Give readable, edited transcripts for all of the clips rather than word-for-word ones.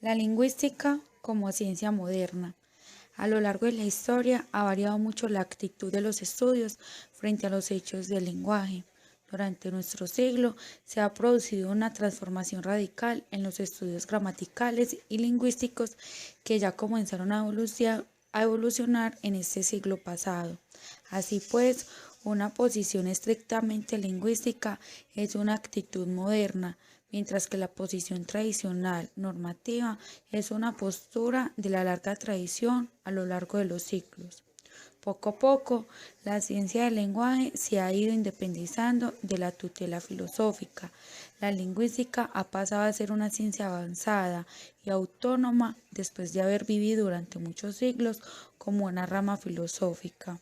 La lingüística como ciencia moderna. A lo largo de la historia ha variado mucho la actitud de los estudios frente a los hechos del lenguaje. Durante nuestro siglo se ha producido una transformación radical en los estudios gramaticales y lingüísticos que ya comenzaron a evolucionar en este siglo pasado. Así pues, una posición estrictamente lingüística es una actitud moderna, mientras que la posición tradicional normativa es una postura de la larga tradición a lo largo de los siglos. Poco a poco, la ciencia del lenguaje se ha ido independizando de la tutela filosófica. La lingüística ha pasado a ser una ciencia avanzada y autónoma después de haber vivido durante muchos siglos como una rama filosófica.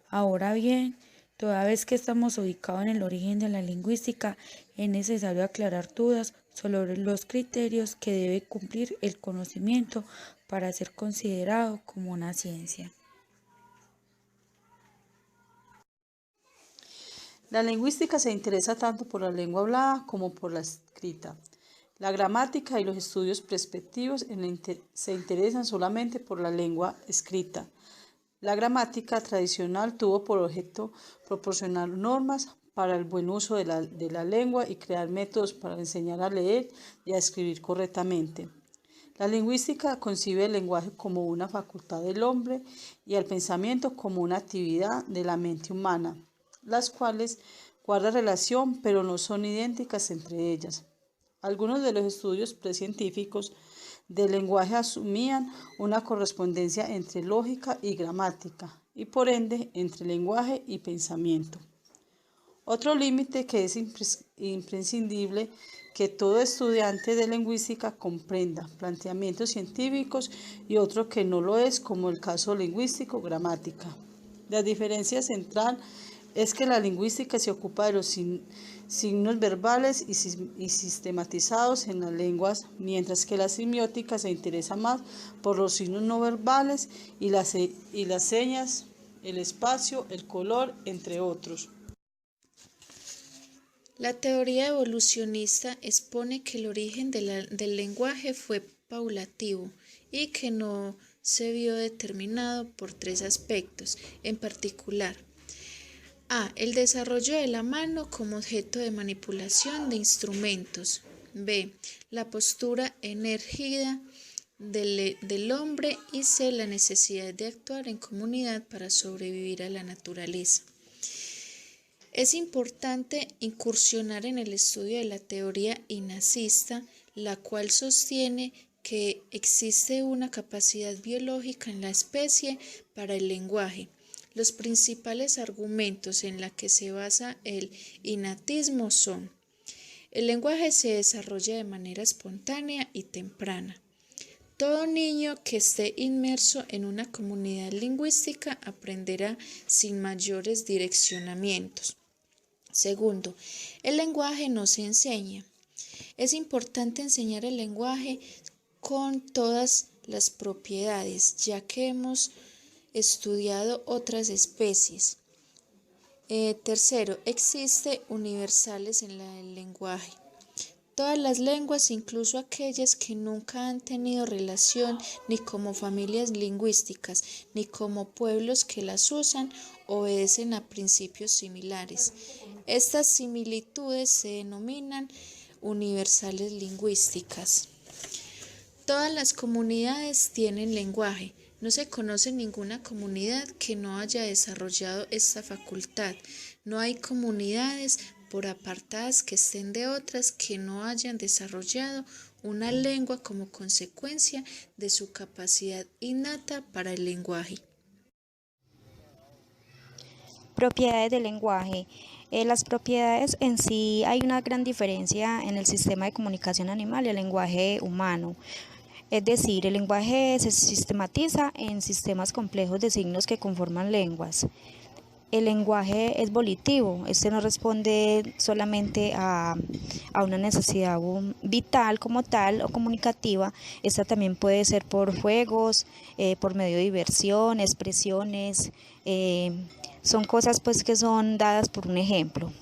Ahora bien, toda vez que estamos ubicados en el origen de la lingüística, es necesario aclarar dudas sobre los criterios que debe cumplir el conocimiento para ser considerado como una ciencia. La lingüística se interesa tanto por la lengua hablada como por la escrita. La gramática y los estudios perspectivos se interesan solamente por la lengua escrita. La gramática tradicional tuvo por objeto proporcionar normas para el buen uso de la lengua y crear métodos para enseñar a leer y a escribir correctamente. La lingüística concibe el lenguaje como una facultad del hombre y el pensamiento como una actividad de la mente humana, las cuales guardan relación pero no son idénticas entre ellas. Algunos de los estudios precientíficos del lenguaje asumían una correspondencia entre lógica y gramática y por ende entre lenguaje y pensamiento. Otro límite que es imprescindible que todo estudiante de lingüística comprenda planteamientos científicos y otro que no lo es, como el caso lingüístico-gramática. La diferencia central es que la lingüística se ocupa de los signos verbales y sistematizados en las lenguas, mientras que la semiótica se interesa más por los signos no verbales y las señas, el espacio, el color, entre otros. La teoría evolucionista expone que el origen del lenguaje fue paulativo y que no se vio determinado por tres aspectos en particular. A. El desarrollo de la mano como objeto de manipulación de instrumentos. B. La postura emergida del hombre y C. La necesidad de actuar en comunidad para sobrevivir a la naturaleza. Es importante incursionar en el estudio de la teoría innacista, la cual sostiene que existe una capacidad biológica en la especie para el lenguaje. Los principales argumentos en los que se basa el innatismo son: el lenguaje se desarrolla de manera espontánea y temprana. Todo niño que esté inmerso en una comunidad lingüística aprenderá sin mayores direccionamientos. Segundo, el lenguaje no se enseña. Es importante enseñar el lenguaje con todas las propiedades, ya que hemos estudiado otras especies. Tercero, existe universales en el lenguaje. Todas las lenguas, incluso aquellas que nunca han tenido relación ni como familias lingüísticas, ni como pueblos que las usan, obedecen a principios similares. Estas similitudes se denominan universales lingüísticas. Todas las comunidades tienen lenguaje. No se conoce ninguna comunidad que no haya desarrollado esta facultad. No hay comunidades por apartadas que estén de otras que no hayan desarrollado una lengua como consecuencia de su capacidad innata para el lenguaje. Propiedades del lenguaje. Las propiedades en sí, hay una gran diferencia en el sistema de comunicación animal y el lenguaje humano. Es decir, el lenguaje se sistematiza en sistemas complejos de signos que conforman lenguas. El lenguaje es volitivo, este no responde solamente a una necesidad vital como tal o comunicativa, esta también puede ser por juegos, por medio de diversión, expresiones, son cosas pues que son dadas por un ejemplo.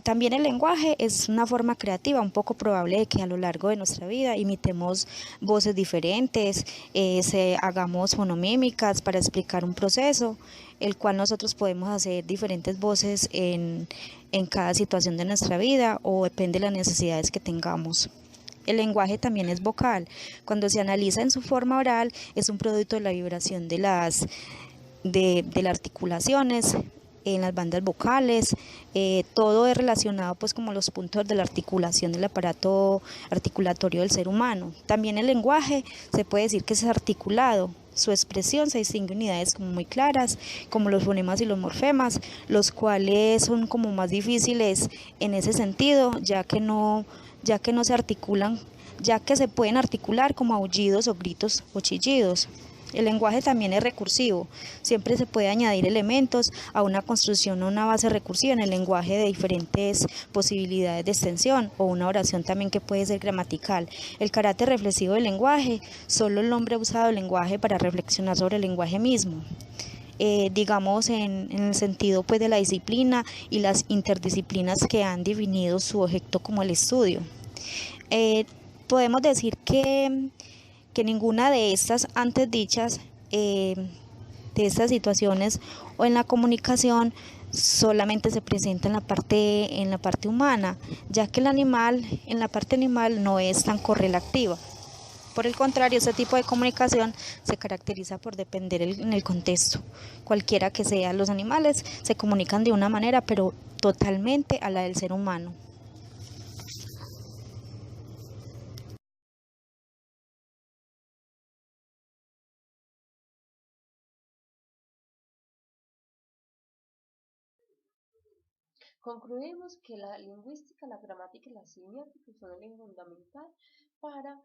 También el lenguaje es una forma creativa, un poco probable de que a lo largo de nuestra vida imitemos voces diferentes, hagamos fonomímicas para explicar un proceso, el cual nosotros podemos hacer diferentes voces en cada situación de nuestra vida o depende de las necesidades que tengamos. El lenguaje también es vocal. Cuando se analiza en su forma oral, es un producto de la vibración de las articulaciones en las bandas vocales, todo es relacionado pues como los puntos de la articulación del aparato articulatorio del ser humano. También el lenguaje se puede decir que es articulado, su expresión se distingue en unidades como muy claras, como los fonemas y los morfemas, los cuales son como más difíciles en ese sentido, ya que no se articulan, ya que se pueden articular como aullidos o gritos o chillidos. El lenguaje también es recursivo, siempre se puede añadir elementos a una construcción o una base recursiva en el lenguaje de diferentes posibilidades de extensión o una oración también que puede ser gramatical. El carácter reflexivo del lenguaje, solo el hombre ha usado el lenguaje para reflexionar sobre el lenguaje mismo. Digamos en el sentido pues de la disciplina y las interdisciplinas que han definido su objeto como el estudio. Podemos decir que ninguna de estas antes dichas, de estas situaciones o en la comunicación solamente se presenta en la parte humana, ya que en la parte animal no es tan correlativa. Por el contrario, este tipo de comunicación se caracteriza por depender en el contexto. Cualquiera que sea, los animales se comunican de una manera, pero totalmente a la del ser humano. Concluimos que la lingüística, la gramática y la semiótica son el eje fundamental para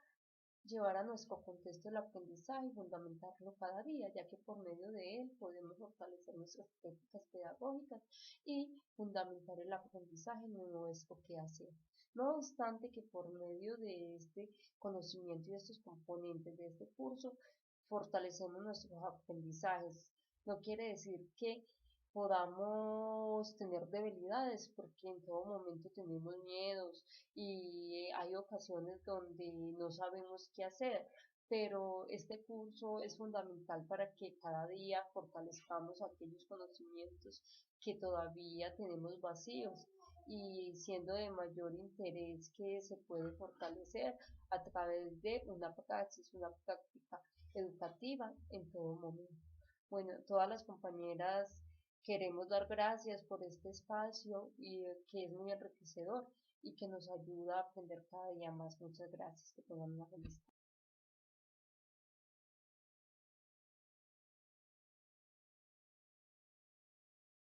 llevar a nuestro contexto el aprendizaje y fundamentarlo cada día, ya que por medio de él podemos fortalecer nuestras técnicas pedagógicas y fundamentar el aprendizaje en nuestro quehacer. No obstante que por medio de este conocimiento y de estos componentes de este curso, fortalecemos nuestros aprendizajes. No quiere decir que podamos tener debilidades, porque en todo momento tenemos miedos y hay ocasiones donde no sabemos qué hacer, pero este curso es fundamental para que cada día fortalezcamos aquellos conocimientos que todavía tenemos vacíos y siendo de mayor interés que se puede fortalecer a través de una praxis, una práctica educativa en todo momento. Bueno, todas las compañeras queremos dar gracias por este espacio y que es muy enriquecedor y que nos ayuda a aprender cada día más. Muchas gracias, que tengan una feliz tarde.